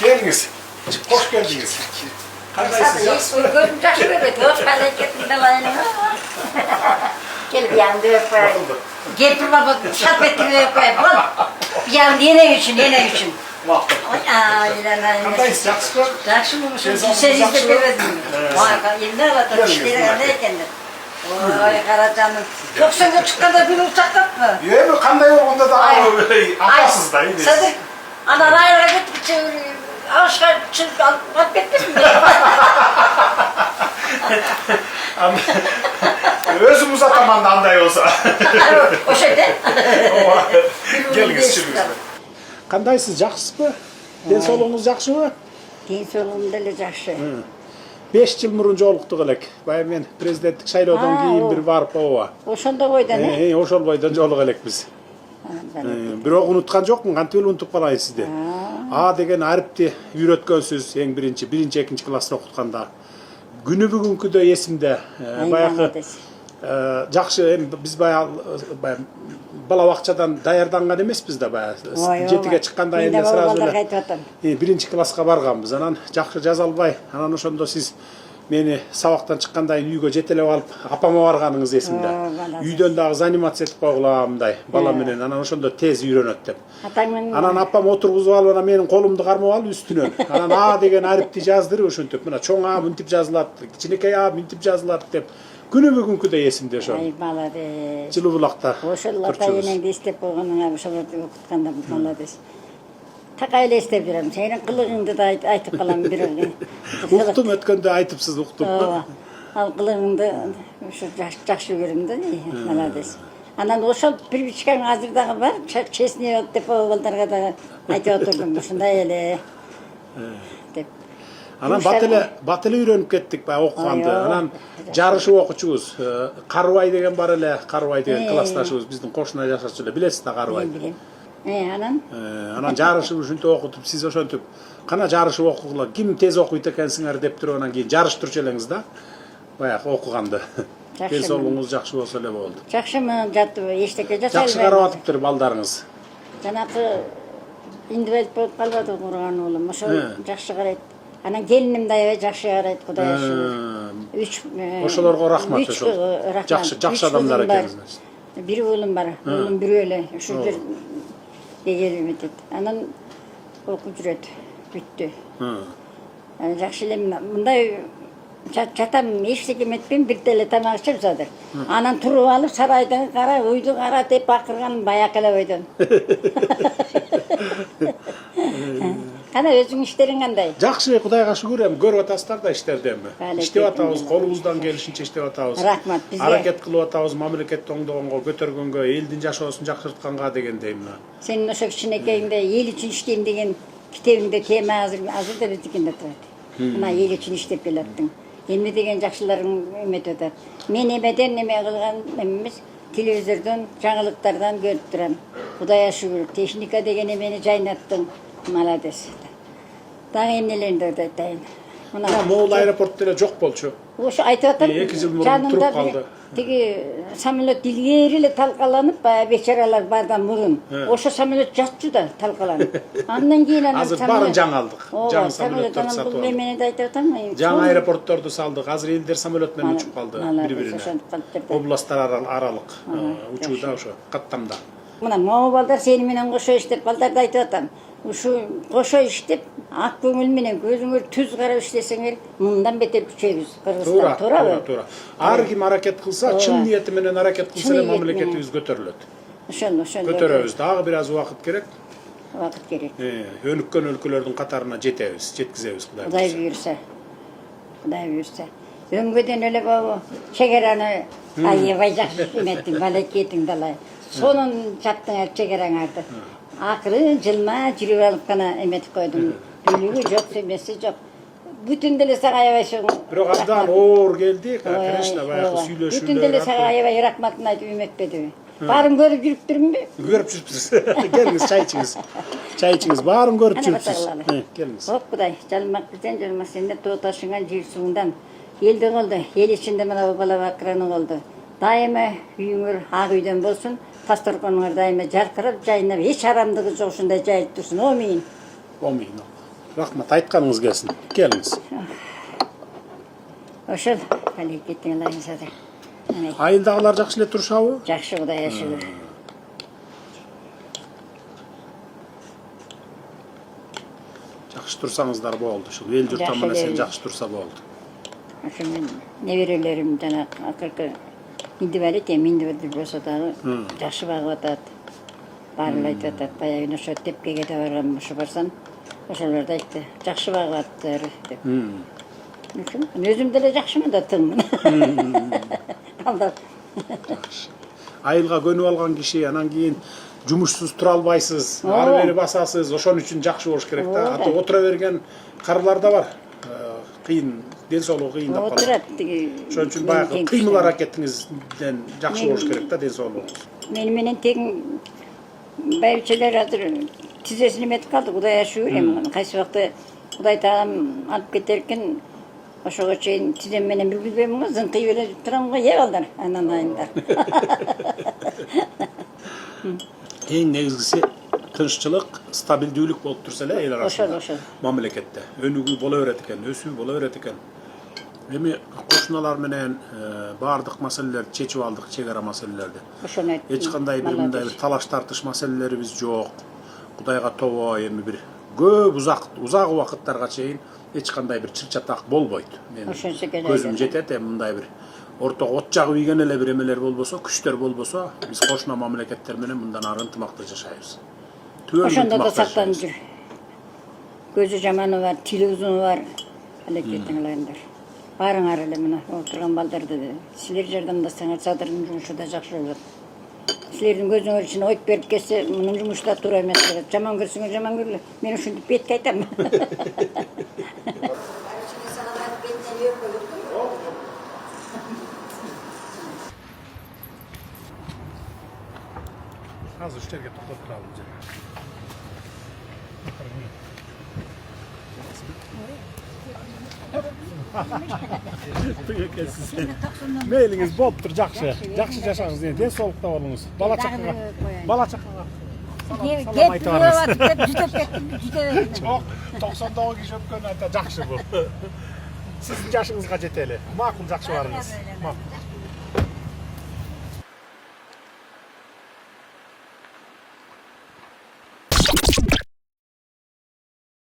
Geliniz. Hoş geldiniz. Hiç uygun taşıyor. Hoş hareketinde lan. Gel bir yanda öpeyim. Getir baba şapetini öpeyim. Bir yanda yine üçün. Vakti. Qandaysiz, yaxshimi? Yaxshimi? Sen izlep bermedin mi? Vay, endi alatan işleri qanday ekanlar? Voy, qarajanim. 90ga chiqqanda buni uçaqdapmi? Yo'q, qanday bo'lganda da apasiz da. Sadık, ana rayonga ketib, Aşka çıkıp alıp ketmedin mi? Özümüz ataman da anday olsa. O şeyde. Geliniz şimdi. Qandaysiz, yaxshisiz? Densolig'ingiz yaxshimi? Densolig'im dili yaxshi. 5 yil murun joluktuk elek. Bay men prezidentlik saylovdan keyin bir barıp ova. Oşonda boydan he? Oşol boydan joluk elek biz. Biroq unutkan jokmun, qancha yil unutib qolay sizdi. A деген harfti үйrötkönsiz eng birinchi, ekkinchi klassda okutganda. Günü bugünkü de esimde. Bayaqı жақсы, biz bayağı bala vaqtçadan dayardangan emesmiz da bayağı. 7'ge çıkkanda endi sразу эле birinchi klassga barганбыз. Анан жақсы жаза албай, анан ошондо сиз meni sabaqtan çıkkanda үйгө жетелеп алып апама барганыңыз эсимде. Үйдөн дагы занимация этип койгуламдай бала менен, анан ошондо тез үйрөнөт деп. Анан апам отургузуп алып, анан менин колумду кармап алып үстүнөн. Анан А деген harfти жаздырып ошентип, мына чоң А мынтип жазылат, кичинекей А мынтип жазылат деп. Күнү бүгүнкү да эсимде ошо. Ай молодец. Жылуу булакта. Ошол ата энеңди эстеп койгонуңа ошолорду окутканда молодец. Така эле эстеп жүрөм. Сенин кылыгыңды да айтып калам бирөө. Уктум өткөндө айтыпсыз, уктум. Ал кылыгыңды ушу жакшы көрөм да. Молодец. Анан ошол привычкаң азыр дагы бар. Честный деп балдарга да айтып отурдум. Ушундай эле. Деп. Анан бат эле үйрөнүп кеттик баягы окуганды. Анан жарышып окучубуз. Карыбай деген бар эле, Карыбай деген классташыбыз, биздин кошуна жашачу эле. Билесиз да Карыбай? Билем. Анан? Анан жарышып ушинтип окутуп, сиз ошентип, кана жарышып окугула, ким тез окуйт экенсиңер деп туруп, анан кийин жарыштырчу элеңиз да. Баягы окуганды. Денсоолугуңуз жакшы болсо эле болду. Жакшымы, жатып, эчтеке жасалбайбы. Жакшы карап атыптыр балдарыңыз. Жанакы инвалид болуп калбады курган уулум. Ошо жакшы карайт. Анан келиним да аябай жакшы карайт, Кудайга шүгүр. Ошолорго рахмат ошол. Жакшы адамдар экенсиз. Бир уулум бар, уулум бирөө эле. Ушул жер дегелим этет. Анан окуп жүрөт, бүттү. Жакшы эле мындай жатам, эчтеке эметпейм, бир деле тамак ичем задыр. Анан туруп алып сарайды кара, үйдү кара деп бакырган баякы эле бойдон. Кана өзүң иштериң кандай? Жакшы, Кудайга шүгүр, көрүп атасыздар да иштерденби. Иштеп атабыз, колубуздан келишинче иштеп атабыз. Рахмат бизге. Аракет кылып атабыз, мамлекетти оңдогонго, көтөргөнгө, элдин жашоосун жакшыртканга дегендей мына. Сенин ошо кичинекейиңде эл үчүн иштейм деген китебиңде тема азыр да биздикинде турат. Мына эл үчүн иштеп келаттың. Эми деген жакшыларың эметип атат. Мен эмеден эме кылган эмес, телевизордон, жаңылыктардан көрүп турам. Кудайга шүгүр, техника деген эмени жайнаттың. Молодец. Дагы эмнелерди айтайын. Мына Моңгол аэропорту эле жок болчу. Ошо айтып атам. 2 жыл мурун туруп калды. Тиги самолет илгери эле талкаланып, бечаралар бардан мурун. Ошо самолет жатчу да талкаланып. Андан кийин азыр баарын жаңалдык. Жаңы самолеттер сатып алып. Эмени да айтып атам. Жаңы аэропортторду салдык. Азыр элдер самолет менен учуп калды бири-бирине. Областтар аралык учууда ошо каттамда. Мына могу балдар сени менен кошо иштеп балдарды айтып атам. Ушу кошо иштеп, ак көңүл менен көзүңөр түз карап иштесеңер, мындан бетер күчөйбүз. Кыргызстан туура. Ар ким аракет кылса, чын ниети менен аракет кылса эле мамлекетибиз көтөрүлөт. Ошондо көтөрөбүз. Дагы бир аз убакыт керек. Убакыт керек. Өнүккөн өлкөлөрдүн катарына жеткизебиз, Кудай буйрса. Кудай буйрса. Өңгөдөн эле бабу чегераны аябай жакшы эметтиң, балекетиң далай. Сонун жаптың чегераңарды. Акырын жылма жүрүп алып гана эметип койдум. Үлүгү жок, эмеси жок. Бүтүн деле сага аябай шуң. Бирок абдан оор келди, конечно, баягы сүйлөшүүлөр. Бүтүн деле сага аябай рахматын айтып эметпедиби? Баарын көрүп жүрүптүрмүнбү? Көрүп жүрүпсүз. Келиңиз, чай ичиңиз. Чай ичиңиз, баарын көрүп жүрүпсүз. Келиңиз. Оп, Кудай, жалмак бизден жалмак сенден тоо ташынган жер суундан элди кылды. Эл ичинде мына бала бакыраны кылды. Дайыма үйүңөр ак үйдөн болсун, Pastorkonlar dayıma jarkırıp jayınап, hiç aramdığı жоқ ушундай жайып турсун. Амин. Amin. Rahmat aytkanыңız gelsin. Geliniz. Ошол алейкеттин лайсада. Айылдагылар жакшы эле турушабы? Жакшы Кудай шүгүр. Жакшы турсаңыздар болду. Ушул эл журттан Жакшы менен эле. жакшы турса болду. Ошо мен неберелерим жана акыркы индибалет эми индибалет болсо дагы жакшы багып атат. Баарын айтып атат. Баягы ошо тепкеге да баргам, ошо барсам ошолор да айтты. Жакшы багып атыптыр деп. Өзүм деле жакшымын да тыңмын. Айылга көнүп алган киши анан кийин жумушсуз тура албайсыз, ары бери басасыз. Ошон үчүн жакшы болуш керек да. Ата отура берген карылар да бар. Кыйын, ден соолугу кыйындап калат. Отурат тиги. Ошон үчүн баягы кыймыл аракетиңизден жакшы болуш керек да ден соолугуңуз. Мени менен тең байбичелер азыр тизесин эметип калды. Кудай шүгүр эми кайсы убакта Кудай таам алып кетер экен. Ошого чейин тизем менен билбейм, зыңкый эле турам го, ей балдар, анан айындар. Эң негизгиси тынччылык, стабилдүүлүк болуп турса эле эл арасында. Ошол. Мамлекетте өнүгүү боло берет экен, өсүү боло берет экен. Эми кошуналар менен баардык маселелерди чечип алдык, чек ара маселелерди. Ошону айттым. Эч кандай бир мындай бир талаш тартыш маселелерибиз жок. Кудайга тобо эми бир көп узак убакыттарга чейин эч кандай бир чыр-чатак болбойт. Мен көзүм жетет, мындай бир ортого от жагып ийген эле бир эмелер болбосо, күчтөр болбосо, биз кошуна мамлекеттер менен мындан ары ынтымакта жашайбыз. Ошондо да сактанып жүр. Көзү жаманы бар, тили узуну бар. Алейкеттиңларыңдар. Барыңар эле мына отурган балдарды силер жардамдасаңар, садырдын жумушу да жакшы болот. Силердин көзүңөр ичине ойуп берип кетсе, мунун жумушу да туура эмес болот. Жаман көрсөңөр жаман көргүлө. Мен ушинтип бетке айтам. Azır işlerge toplatıp alınca. Meyliniz boluptur, jakşı. Jakşı yaşaşыңыз, den soolukta bolуңуз. Bala çakaga. Bala çakaga. Salam aytабыз. Çok 99 kişi öpkөн ayta jakşı bu. Sizin yaşыңызга жетели. Макул jakşı барыңыз. Макул.